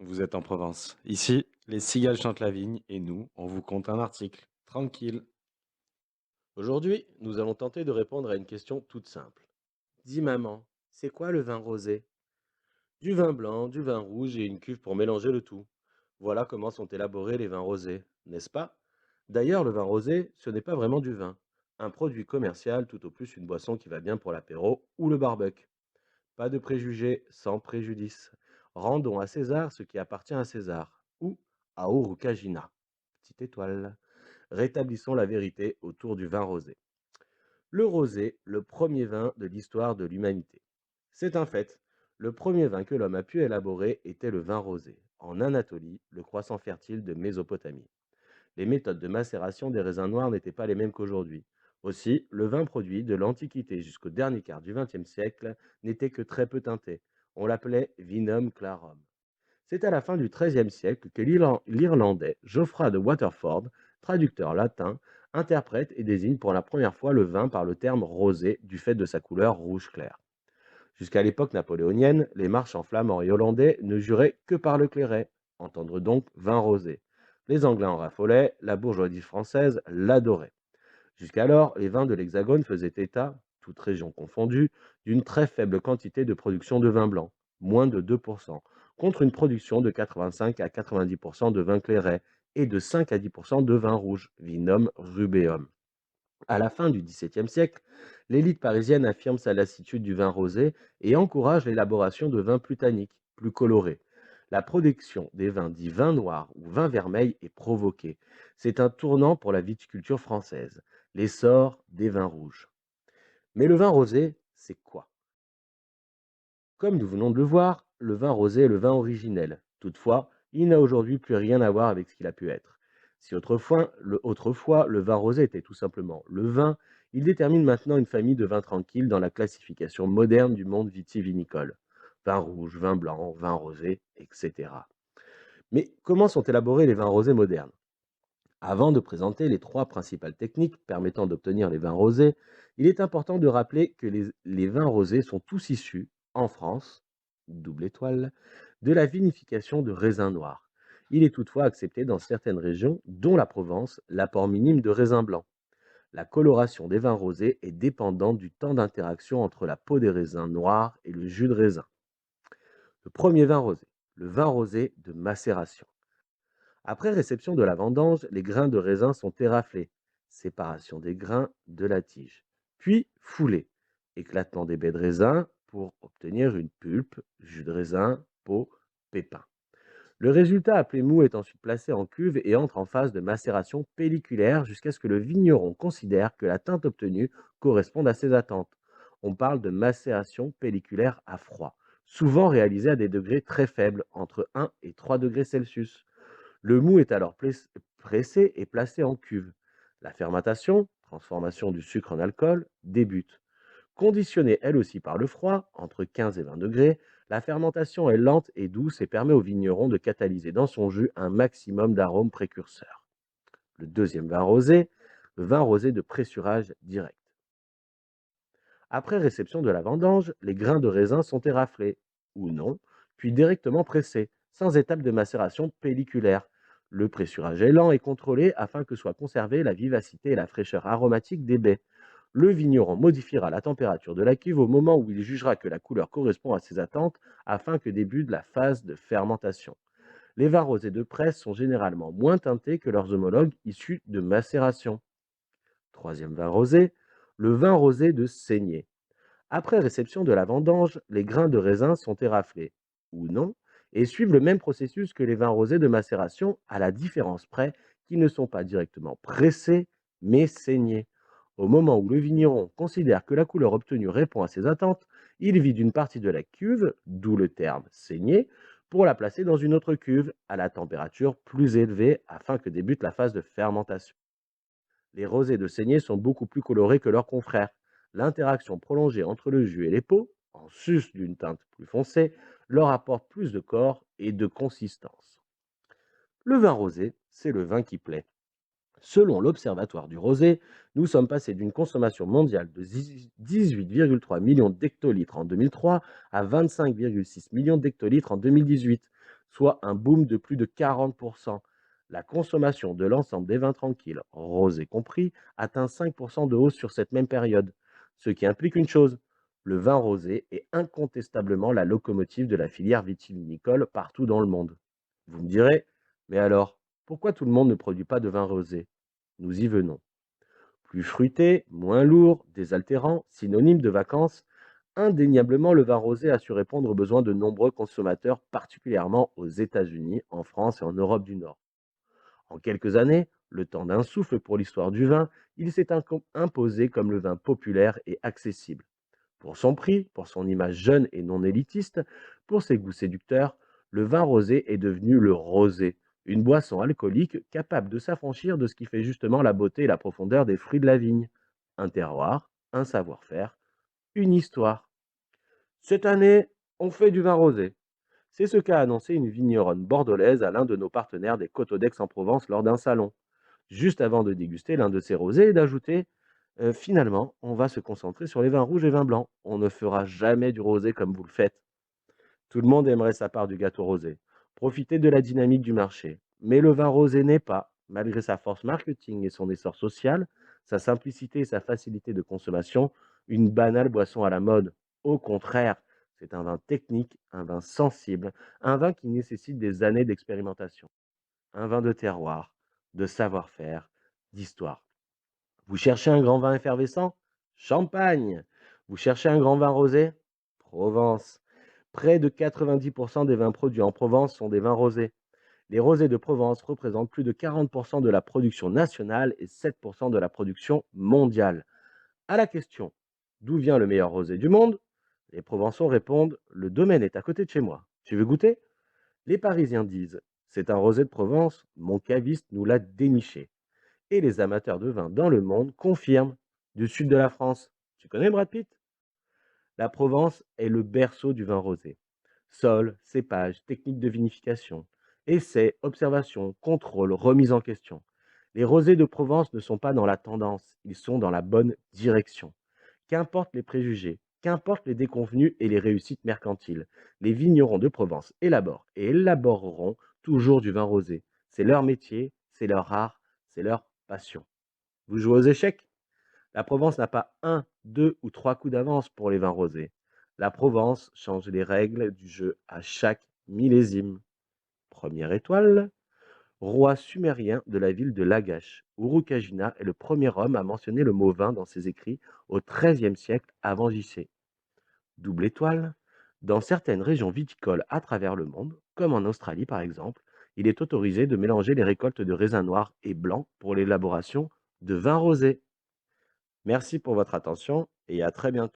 Vous êtes en Provence. Ici, les cigales chantent la vigne et nous, on vous compte un article. Tranquille. Aujourd'hui, nous allons tenter de répondre à une question toute simple. Dis maman, c'est quoi le vin rosé? Du vin blanc, du vin rouge et une cuve pour mélanger le tout. Voilà comment sont élaborés les vins rosés, n'est-ce pas? D'ailleurs, le vin rosé, ce n'est pas vraiment du vin. Un produit commercial, tout au plus une boisson qui va bien pour l'apéro ou le barbecue. Pas de préjugés, sans préjudice. Rendons à César ce qui appartient à César. Ou à Urukagina. Petite étoile. Rétablissons la vérité autour du vin rosé. Le rosé, le premier vin de l'histoire de l'humanité. C'est un fait. Le premier vin que l'homme a pu élaborer était le vin rosé, en Anatolie, le croissant fertile de Mésopotamie. Les méthodes de macération des raisins noirs n'étaient pas les mêmes qu'aujourd'hui. Aussi, le vin produit de l'Antiquité jusqu'au dernier quart du XXe siècle n'était que très peu teinté. On l'appelait vinum clarum. C'est à la fin du XIIIe siècle que l'Irlandais Geoffroy de Waterford, traducteur latin, interprète et désigne pour la première fois le vin par le terme rosé du fait de sa couleur rouge clair. Jusqu'à l'époque napoléonienne, les marchands flamands et hollandais ne juraient que par le clairet, entendre donc vin rosé. Les Anglais en raffolaient, la bourgeoisie française l'adorait. Jusqu'alors, les vins de l'Hexagone faisaient état, toutes régions confondues, d'une très faible quantité de production de vin blanc, moins de 2%, contre une production de 85 à 90% de vin clairet et de 5 à 10% de vin rouge, vinum rubeum. À la fin du XVIIe siècle, l'élite parisienne affirme sa lassitude du vin rosé et encourage l'élaboration de vins plus tanniques, plus colorés. La production des vins dits vins noirs ou vins vermeils est provoquée. C'est un tournant pour la viticulture française, l'essor des vins rouges. Mais le vin rosé, c'est quoi? Comme nous venons de le voir, le vin rosé est le vin originel. Toutefois, il n'a aujourd'hui plus rien à voir avec ce qu'il a pu être. Si autrefois, le vin rosé était tout simplement le vin, il détermine maintenant une famille de vins tranquilles dans la classification moderne du monde vitivinicole. Vin rouge, vin blanc, vin rosé, etc. Mais comment sont élaborés les vins rosés modernes? Avant de présenter les trois principales techniques permettant d'obtenir les vins rosés, il est important de rappeler que les vins rosés sont tous issus, en France, double étoile, de la vinification de raisins noirs. Il est toutefois accepté dans certaines régions, dont la Provence, l'apport minime de raisins blancs. La coloration des vins rosés est dépendante du temps d'interaction entre la peau des raisins noirs et le jus de raisin. Le premier vin rosé de macération. Après réception de la vendange, les grains de raisin sont éraflés, séparation des grains de la tige, puis foulés, éclatement des baies de raisin pour obtenir une pulpe, jus de raisin, peau, pépins. Le résultat appelé mou est ensuite placé en cuve et entre en phase de macération pelliculaire jusqu'à ce que le vigneron considère que la teinte obtenue corresponde à ses attentes. On parle de macération pelliculaire à froid, souvent réalisée à des degrés très faibles, entre 1 et 3 degrés Celsius. Le mou est alors pressé et placé en cuve. La fermentation, transformation du sucre en alcool, débute. Conditionnée elle aussi par le froid, entre 15 et 20 degrés, la fermentation est lente et douce et permet au vigneron de catalyser dans son jus un maximum d'arômes précurseurs. Le deuxième vin rosé, le vin rosé de pressurage direct. Après réception de la vendange, les grains de raisin sont éraflés, ou non, puis directement pressés, sans étape de macération pelliculaire. Le pressurage est lent et contrôlé afin que soit conservée la vivacité et la fraîcheur aromatique des baies. Le vigneron modifiera la température de la cuve au moment où il jugera que la couleur correspond à ses attentes afin que débute la phase de fermentation. Les vins rosés de presse sont généralement moins teintés que leurs homologues issus de macération. Troisième vin rosé, le vin rosé de saignée. Après réception de la vendange, les grains de raisin sont éraflés, ou non, et suivent le même processus que les vins rosés de macération, à la différence près qu'ils ne sont pas directement pressés, mais saignés. Au moment où le vigneron considère que la couleur obtenue répond à ses attentes, il vide une partie de la cuve, d'où le terme saignée, pour la placer dans une autre cuve, à la température plus élevée, afin que débute la phase de fermentation. Les rosés de saignée sont beaucoup plus colorés que leurs confrères. L'interaction prolongée entre le jus et les peaux, en sus d'une teinte plus foncée, leur apporte plus de corps et de consistance. Le vin rosé, c'est le vin qui plaît. Selon l'Observatoire du rosé, nous sommes passés d'une consommation mondiale de 18,3 millions d'hectolitres en 2003 à 25,6 millions d'hectolitres en 2018, soit un boom de plus de 40%. La consommation de l'ensemble des vins tranquilles, rosés compris, atteint 5% de hausse sur cette même période. Ce qui implique une chose, le vin rosé est incontestablement la locomotive de la filière vitivinicole partout dans le monde. Vous me direz, mais alors, pourquoi tout le monde ne produit pas de vin rosé? Nous y venons. Plus fruité, moins lourd, désaltérant, synonyme de vacances, indéniablement le vin rosé a su répondre aux besoins de nombreux consommateurs, particulièrement aux États-Unis, en France et en Europe du Nord. En quelques années, le temps d'un souffle pour l'histoire du vin, il s'est imposé comme le vin populaire et accessible. Pour son prix, pour son image jeune et non élitiste, pour ses goûts séducteurs, le vin rosé est devenu le rosé, une boisson alcoolique capable de s'affranchir de ce qui fait justement la beauté et la profondeur des fruits de la vigne. Un terroir, un savoir-faire, une histoire. Cette année, on fait du vin rosé. C'est ce qu'a annoncé une vigneronne bordelaise à l'un de nos partenaires des Côtes d'Aix-en-Provence lors d'un salon, juste avant de déguster l'un de ses rosés et d'ajouter: Finalement, on va se concentrer sur les vins rouges et vins blancs. On ne fera jamais du rosé comme vous le faites. Tout le monde aimerait sa part du gâteau rosé, profiter de la dynamique du marché. Mais le vin rosé n'est pas, malgré sa force marketing et son essor social, sa simplicité et sa facilité de consommation, une banale boisson à la mode. Au contraire, c'est un vin technique, un vin sensible, un vin qui nécessite des années d'expérimentation, un vin de terroir, de savoir-faire, d'histoire. Vous cherchez un grand vin effervescent? Champagne. Vous cherchez un grand vin rosé? Provence. Près de 90% des vins produits en Provence sont des vins rosés. Les rosés de Provence représentent plus de 40% de la production nationale et 7% de la production mondiale. À la question: d'où vient le meilleur rosé du monde? Les Provençaux répondent: le domaine est à côté de chez moi. Tu veux goûter? Les Parisiens disent: c'est un rosé de Provence, mon caviste nous l'a déniché. Et les amateurs de vin dans le monde confirment: du sud de la France. Tu connais Brad Pitt? La Provence est le berceau du vin rosé. Sol, cépage, technique de vinification, essais, observations, contrôle, remise en question. Les rosés de Provence ne sont pas dans la tendance, ils sont dans la bonne direction. Qu'importent les préjugés, qu'importent les déconvenus et les réussites mercantiles, les vignerons de Provence élaborent et élaboreront toujours du vin rosé. C'est leur métier, c'est leur art, c'est leur passion. Vous jouez aux échecs? La Provence n'a pas un, deux ou trois coups d'avance pour les vins rosés. La Provence change les règles du jeu à chaque millésime. Première étoile, roi sumérien de la ville de Lagash. Urukagina est le premier homme à mentionner le mot vin dans ses écrits au XIIIe siècle avant JC. Double étoile, dans certaines régions viticoles à travers le monde, comme en Australie par exemple, il est autorisé de mélanger les récoltes de raisins noirs et blancs pour l'élaboration de vins rosés. Merci pour votre attention et à très bientôt.